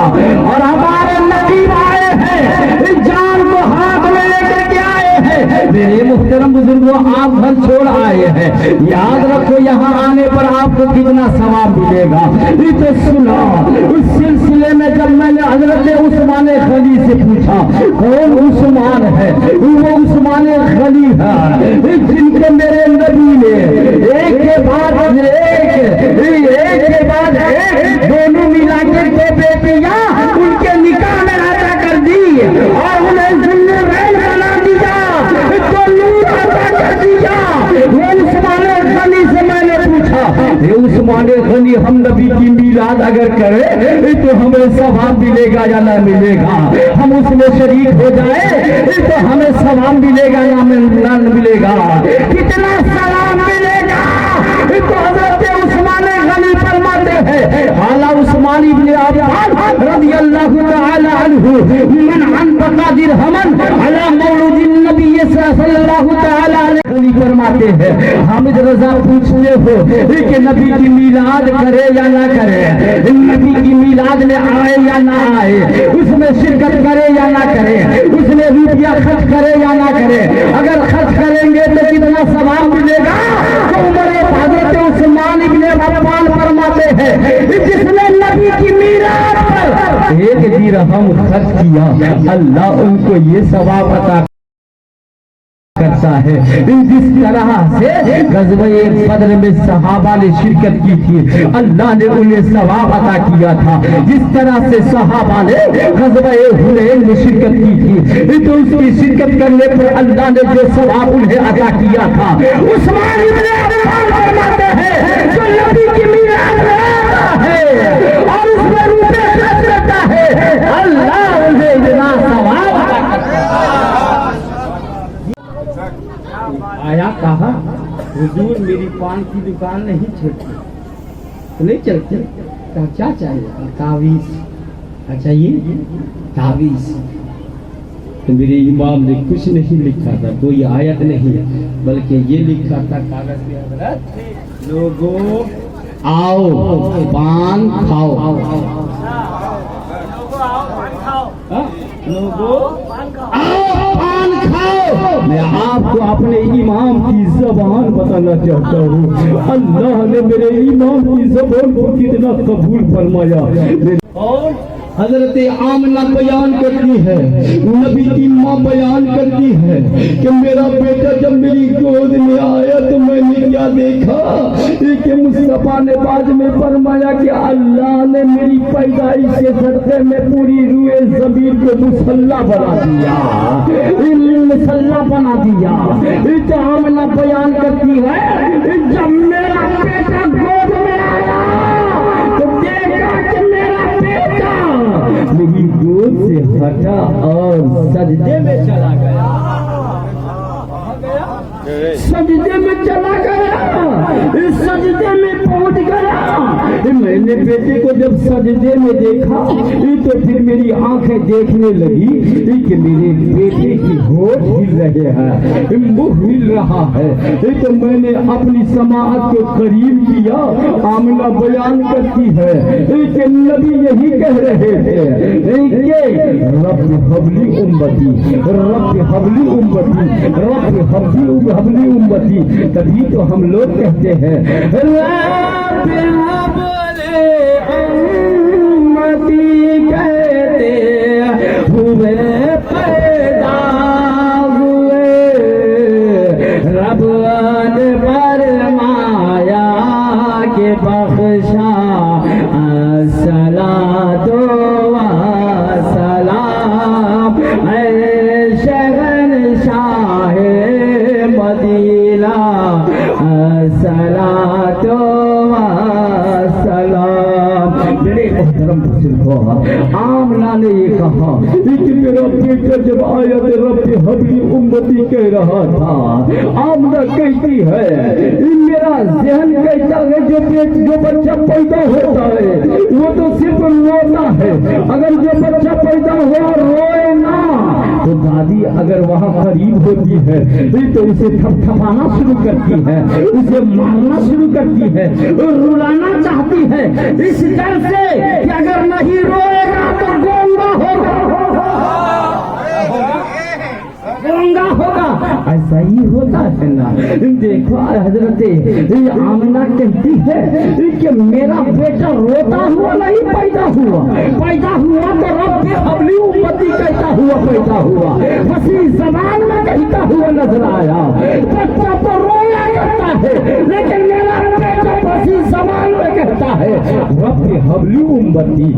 और हमारे नबी आए हैं, इस जान को हाथ में लेकर के आए हैं। मेरे मुहतरम बुजुर्गों, आप घर छोड़ आए हैं, याद रखो यहाँ आने पर आपको कितना सवाब मिलेगा। तो सुना, उस सिलसिले में जब मैंने हजरत उस्मान गनी से पूछा कौन उस्मान है, वो उस्मान गनी है जिनके मेरे नबी ने एक के बाद एक दोनों मिला के दो बेटियां उनके निकाह में अदा कर दी और उन्हें जिन्नूरैन बना दिया, तो नूर अदा कर दिया। वो उस्मान गनी से मैंने पूछा, उस्मान गनी हम नबी की मीलाद अगर करे तो हमें सवाब मिलेगा या ना मिलेगा? हम उसमें शरीक हो जाए तो हमें सवाब मिलेगा या ना मिलेगा? कितना सवाब मिलेगा? तो हजरत उस्मान गनी फरमाते हैं, आला उस्मान इब्ने अफ़्फ़ान रज़ियल्लाहु तआला अन्हु मन अनफक़ा दिरहमन अला मौलूदिन नबी सल्लल्लाहु तआला अलैहि वसल्लम फरमाते हैं, हामिद रजा पूछते हो कि नबी की मीलाद करे या ना करे, नबी की मीलाद में आए या ना आए, उसमें शिरकत करे या ना करे, उसमें रुपया खर्च करे या ना करे, अगर खर्च करेंगे तो कितना सवाब मिलेगा? तो उमर हजरत उस्मान इब्ने अफ़्फ़ान फरमाते हैं, जिसने नबी की मीलाद पर एक दिरहम खर्च किया, अल्लाह उनको ये सवाब अता करता है। जिस तरह से ग़ज़वे बद्र में सहाबा ने शिरकत की थी, अल्लाह ने उन्हें सवाब अता किया था। जिस तरह से सहाबा ने ग़ज़वे हुनैन में शिरकत की थी, तो उसकी शिरकत करने पर अल्लाह ने जो सवाब उन्हें अता किया था, उस्मान इब्ने अफ़्फ़ान फरमाते हैं, जो नबी की मीलाद में है और उसमें रुपए खर्च करता है, अल्लाह उन्हें इतना सवाब अता करता है। आया कहा, हुजूर मेरी पान की दुकान नहीं छोड़ती, तो नहीं चलती, कहा क्या चाहिए? तावीज़। अच्छा ये तावीज़? तो मेरे इमाम ने कुछ नहीं लिखा था, कोई आयत नहीं, बल्कि ये लिखा था कागज पे, हज़रत लोगों आओ पान खाओ, लोगों आओ पान खाओ। मैं आपको अपने इमाम की ज़बान बताना चाहता हूँ, अल्लाह ने मेरे इमाम की ज़बान को कितना कबूल फरमाया। और हजरत आमना बयान करती है, नबी की माँ बयान करती है कि मेरा बेटा जब मेरी गोद में आया तो मैंने क्या देखा कि मुस्तफा ने बाद में फरमाया कि अल्लाह ने मेरी पैदाइश के सदक़े में पूरी रूए ज़मीन को मुसल्ला बना दिया, मुसल्ला बना दिया। तो आमना बयान करती है, जब मेरा बेटा गोद में आया तो देखा कि मेरा बेटा मेरी गोद से हटा और सजदे में चला गया, सजदे में चला गया, इस सजदे में पहुंच गया। मैंने बेटे को जब सजदे में देखा तो फिर मेरी आंखें देखने लगी कि मेरे बेटे की होठ हिल रहे हैं, मुंह हिल रहा है। तो मैंने अपनी समाअत को करीब किया। आमिना बयान करती है कि नबी यही कह रहे थे कि रब हबली उम्मती, रब हबली उम्मती, रब हबली उम्मती। तभी तो हम लोग कहते हैं रब हबली उम्मती, कहते हुए पैदा हुए रब ने फरमाया के बख्शा सलातो व सलाम शहंशाह मदीना सलातो व सलाम। मेरे मोहतरम बुजुर्गों, आमना ने ये कहा कि मेरा बेटा जब आया तो रब हबली उम्मती कह रहा था। आमना कहती है मेरा ज़हन कहता है जो बच्चा पैदा होता है वो तो सिर्फ रोता है, अगर जो बच्चा पैदा हुआ रोए ना तो दादी अगर वहाँ करीब होती है तो उसे थपथपाना शुरू करती है, उसे मारना शुरू करती है, रुलाना चाहती है इस डर से कि अगर नहीं रोएगा तो सही होता है ना। देखो हजरत आमिना कहती है कि मेरा बेटा रोता हुआ नहीं पैदा हुआ तो रब्बे हबली उम्मती कहता हुआ पैदा हुआ, फसी जबान में कहता हुआ नजर आया। बच्चा तो रोया करता है लेकिन मेरा बेटा फसी जबान में कहता है रब्बे हबली उम्मती।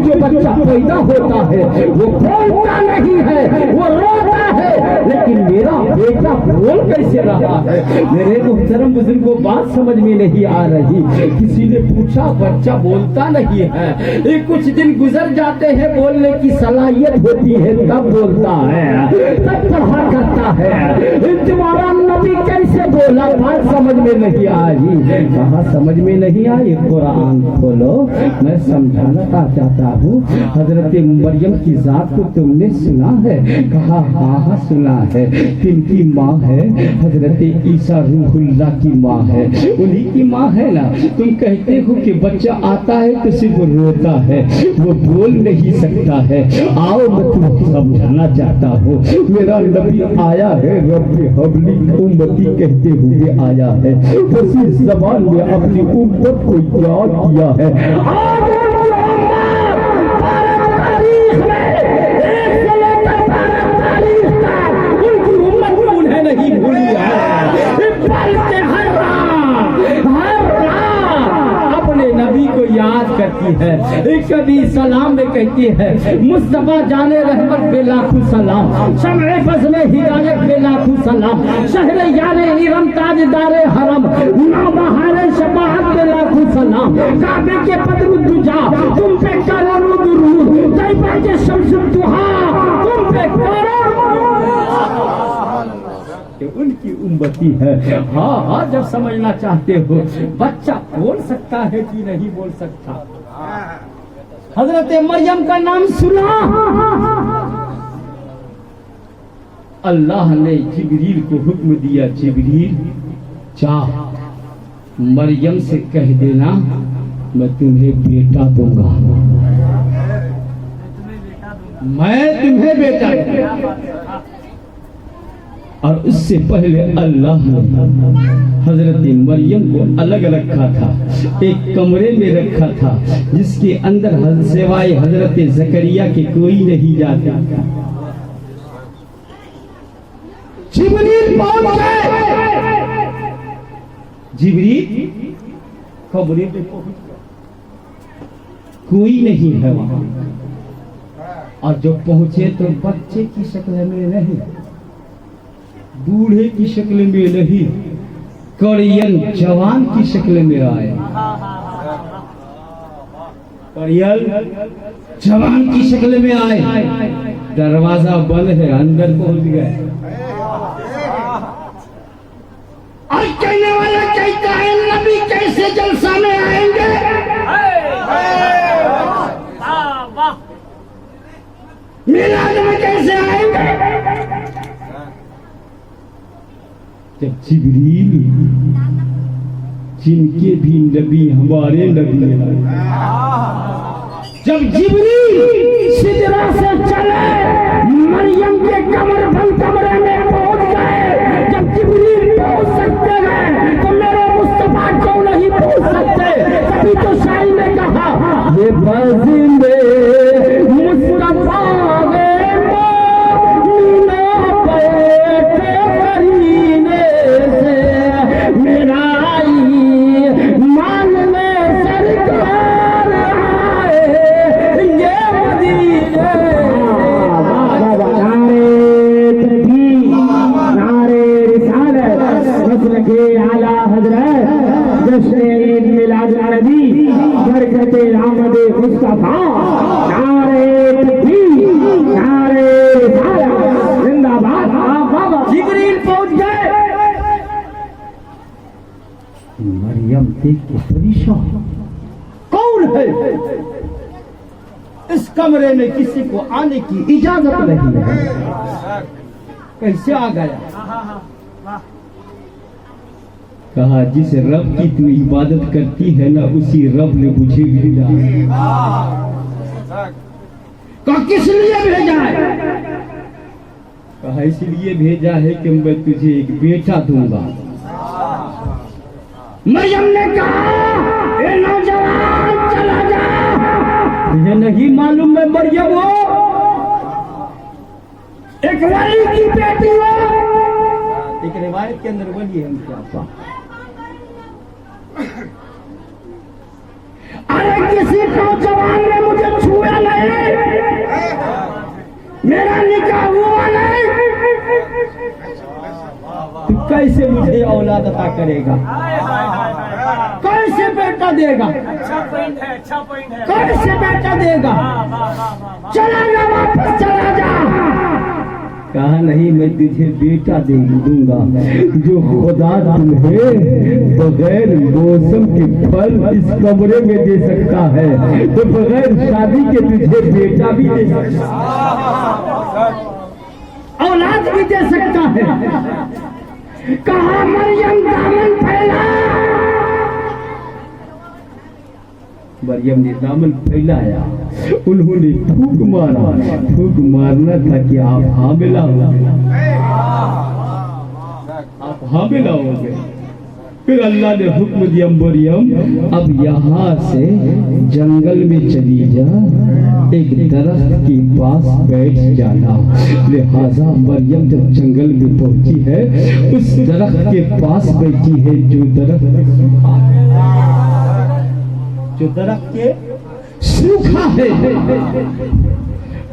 जो बच्चा पैदा होता है वो बोलता नहीं है, वो रोता है, लेकिन मेरा बेटा बोल कैसे रहा है। मेरे मुहतरम बुजुर्गों, बात समझ में नहीं आ रही। किसी ने पूछा बच्चा बोलता नहीं है, कुछ दिन गुजर जाते हैं, बोलने की सलाहियत होती है तब बोलता है, तब पढ़ा करता है। तुम्हारा नबी कैसे बोला, बात समझ में नहीं आई। कहा समझ में नहीं आई, कुरान खोलो, मैं समझाना चाहता हूँ। हजरत मरियम की जात को तुमने सुना है? कहा हाँ सुना है। किनकी माँ है? हजरत ईसा रूहुल्लाह की माँ है, उन्हीं की माँ है ना। तुम कहते हो कि बच्चा आता है तो सिर्फ रोता है, वो बोल नहीं सकता है। आओ मैं तुमको समझाना चाहता हूँ। मेरा नबी आया है, रब्बी हबली उम्मती कहते हुए आया है, उसी ज़बान में अपनी उम्मत को याद किया है। नहीं भूली है, हर रात अपने नबी को याद करती है। कभी सलाम में कहती है मुस्तफा जाने रहमत बेलाखू सलाम, शम्ए बज़ में हिदायत बेलाखू सलाम, शहरे यारे इरम ताजदारे हरम, नाबहारे शफाअत बेलाखू सलाम, काबे के बदरुद्दुजा तुम पे करोड़ों दुरूद, तैयबा के शम्सुद दुहा तुम पे करोड़ों कि उनकी उम्मती है। हाँ, जब समझना चाहते हो बच्चा बोल सकता है कि नहीं बोल सकता। हजरत मरियम का नाम सुना, अल्लाह ने जिब्रील को हुक्म दिया, जिब्रील जा मरियम से कह देना मैं तुम्हें बेटा दूंगा, मैं तुम्हें बेटा दूंगा। और उससे पहले अल्लाह ने हजरत मरियम को अलग रखा था, एक कमरे में रखा था जिसके अंदर सिवाय हजरत जकरिया के कोई नहीं जाता। जिब्रील पहुंच गए, जिब्रील कमरे में पहुंच गए, कोई नहीं है वहां। और जब पहुंचे तो बच्चे की शक्ल में नहीं, बूढ़े की शक्ल में नहीं, करियन जवान की शक्ल में आए। करियन जवान की शक्ल में आए, दरवाजा बंद है, अंदर पहुंच गए। और कहने वाला कहता है नबी कैसे जलसा में आएंगे? मिलाद में कैसे आएंगे? जब जिब्रील, जिनके भी नबी हमारे नबी हैं, जब जिब्रील सिदरा से चले मरियम के कमर बंद कमरे में पहुंच गए। जब जिब्रील पहुंच सकते हैं तो मेरे मुस्तफा क्यों नहीं पहुंच सकते? तभी तो शाही ने कहा ये बज़िंदे मुस्तफा जिब्रील पहुंच गए। मरियम देख के परेशान, कौन है? इस कमरे में किसी को आने की इजाजत नहीं है, कैसे आ गया? कहा जिस रब की तू इबादत करती है ना, उसी रब ने मुझे भेजा। कहा किस लिए भेजा है? कहा इसलिए भेजा है कि मैं तुझे एक बेटा दूंगा। मरियम ने कहा ए नौजवान चला जा, मुझे नहीं मालूम मैं मरियम हो, एक वली की बेटी हो। एक रिवायत के अंदर वली है उनके आपा। अरे किसी नौजवान ने मुझे छुआ नहीं, मेरा निकाह हुआ नहीं, तू कैसे मुझे औलाद अता करेगा, कैसे बेटा देगा, कैसे बेटा देगा, चला जा वापस चला जा। कहा नहीं मैं तुझे बेटा दे दूंगा, जो खुदा तुम्हें बगैर मौसम के फल इस कमरे में दे सकता है, तो बगैर शादी के तुझे बेटा भी दे सकता है, औलाद भी दे सकता है। कहा मरियम दामन फैला, मरियम ने दामन फैलाया, उन्होंने फूंक मारा। फूंक मारना था कि आप हामिला हो गए, आप हामिला हो गए। फिर अल्लाह ने हुक्म दिया मरियम अब यहाँ से जंगल में चली जा, एक दरख्त के पास बैठ जाना। लिहाजा मरियम जब जंगल में पहुंची है, उस दरख्त के पास बैठी है जो दरख्त के सूखा है।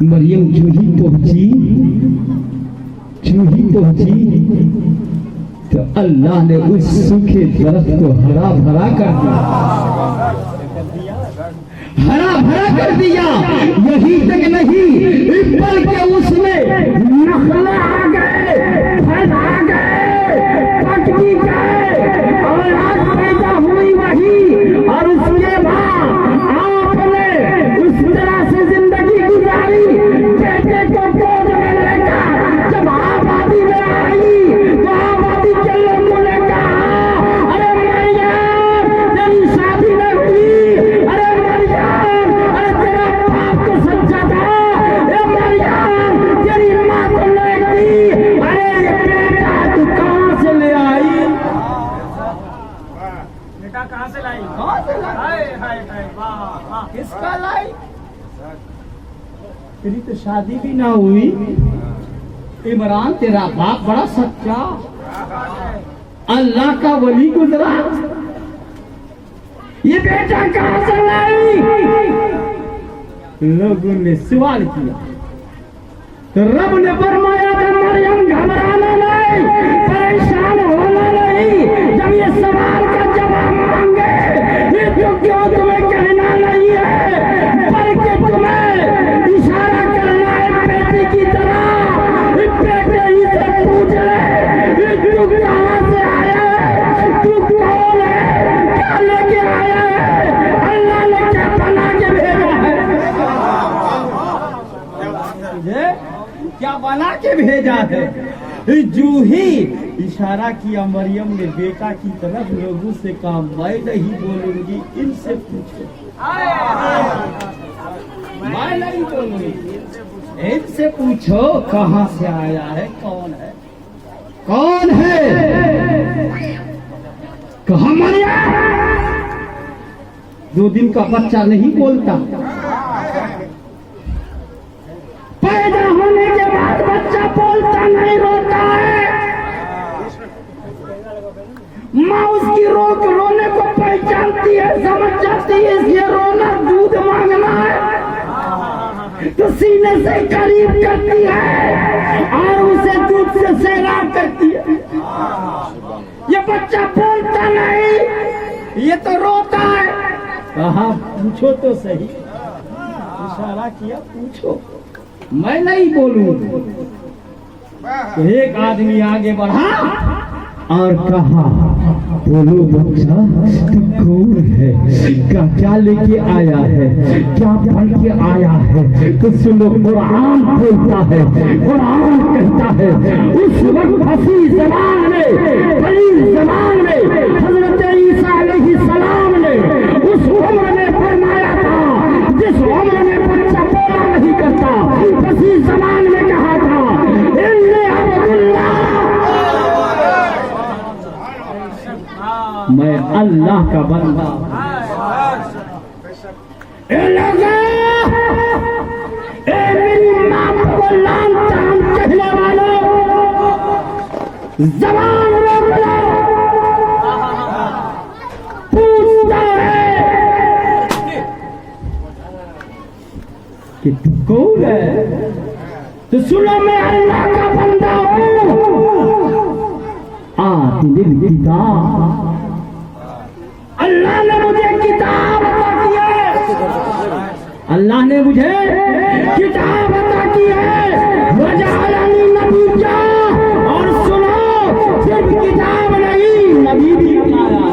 मरियम जो ही पहुंची तो अल्लाह ने उस सूखे दरख्त को हरा भरा कर दिया। यही तक नहीं, बल्कि उसमें नखले आ गए, फल आ गए, पक भी गए, औलाद पैदा हुई वही। और उसके बाद आपने उस तरह से जिंदगी गुजारी, बेटे को गोद में लेकर जब आबादी में आई तो आबादी के लोगों ने कहा अरे मरियम तेरी शादी नहीं हुई, अरे मरियम अरे तेरा बाप तो सच्चा था, अरे मरियम तेरी माँ तो ले गई, अरे ये बेटा तू कहाँ से ले आई, बेटा कहाँ से लाई, किसका लाई, तेरी तो शादी भी ना हुई। इमरान तेरा बाप बड़ा सच्चा अल्लाह का वली गुजरा, ये बेटा कहाँ से लाई। लोगों ने सवाल किया तो रब ने फरमाया मरियम घबराना नहीं, परेशान होना नहीं। जब ये सवाल का जवाब मांगे ये तो क्यों तुम्हें कहना नहीं है, बल्कि तुम्हें इशारा करना है बेटी की तरह। बेटे ही से पूछ ले तू कहाँ से आया है, तू कौन है, क्या लेके आया है, अल्लाह ने क्या बना के भेजा है, क्या बना के भेजा है। जो ही इशारा किया मरियम ने बेटा की तरफ, लोगों से कहा मैं नहीं बोलूंगी, इनसे पूछो, मैं नहीं बोलूंगी, इनसे पूछो कहाँ से आया है, कौन है, कौन है। कहा मरियम 2 दिन का बच्चा नहीं बोलता, पैदा होने के बाद बच्चा बोलता नहीं, रोता है। माँ उसकी रोने को पहचानती है, समझ जाती है इसलिए रोना दूध मांगना है, तो सीने से करीब करती है और उसे दूध से सैराब करती है। ये बच्चा बोलता नहीं, ये तो रोता है। कहा पूछो तो सही, इशारा किया पूछो, मैं नहीं बोलूं। तो एक आदमी आगे बढ़ा और कहा बोलो बच्चा तू कौन है, क्या लेके आया है, क्या पढ़ के आया है। तो सुनो कुरान बोलता है, कुरान कहता है उस वक्त फसी ज़बान में, बड़ी ज़बान में हजरत ईसा अलैहिस्सलाम ने उस उम्र में फरमाया था जिस उम्र में बच्चा बोला नहीं करता, फसी ज़बान में कहा था इन्ने मैं अल्लाह का बंदा। मेरी बात को लान तान कहने वालों, जबान रोक लो। पूछता है कि तू कौन है? तो सुनो, मैं अल्लाह का बंदा हूँ। आतिल किताब, अल्लाह ने मुझे किताब अता की है। अल्लाह ने मुझे किताब अता की है। वजअलनी नबिय्या, और सुनो, सिर्फ किताब नहीं, नबी भी बनाया,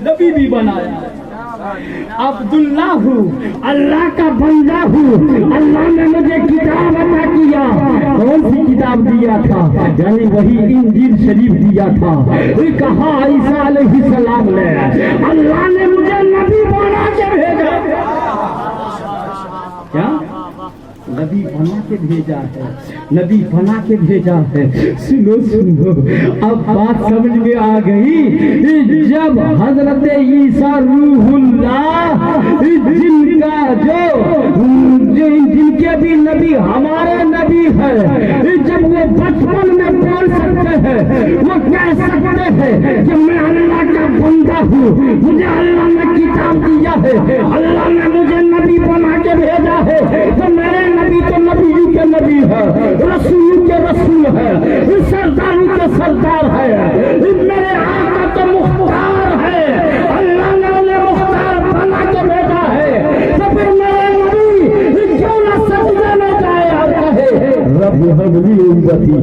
नबी भी बनाया। अब्दुल्ला हूँ, अल्लाह का बंदा हूँ। अल्लाह ने मुझे किताब अता किया। कौन सी किताब दिया था? यानी वही इंजील शरीफ दिया था। कहा ईसा अलैहिस्सलाम ने, अल्लाह ने मुझे नबी बना के भेजा। क्या? नबी बना के भेजा है, नबी बना के भेजा है। सुनो सुनो, अब बात समझ में आ गई। जब हजरत ईसा रूहुल्लाह, जिनका जिनके भी नबी हमारे नबी है, जब वो बचपन में बोल सकते हैं, वो कह सकते हैं कि मैं अल्लाह का बंदा हूँ, मुझे अल्लाह ने किताब दिया है, अल्लाह ने मुझे नबी बना के भेजा है, तो मेरे नबी तो नबी के नबी है, रसूल के रसूल है, सरदार के सरदार है, मेरे आका तो मुख्तार है। अल्लाह ने उन्हें मुख्तार बना के भेजा है, तो फिर मेरे नबी क्यों न सजदे में जाए और कहे रब्बी हबली उम्मती,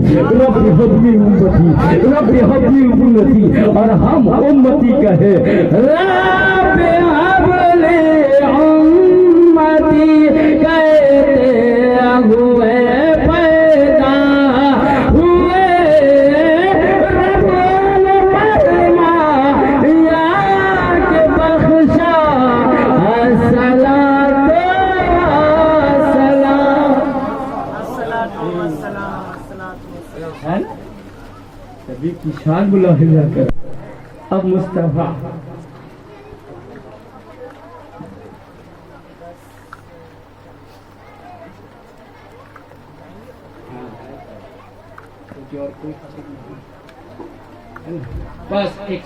रब्बी हबली उम्मती, रब्बी हबली उम्मती, और हम उम्मती कहे रब्बी हबली उम्मती कहते हुए पैदा हुए। रब ने फरमाया कि बख्शा अस्सलातु वस्सलाम, है ना? कभी की शान बुलाया कर। अब मुस्तफा बस एक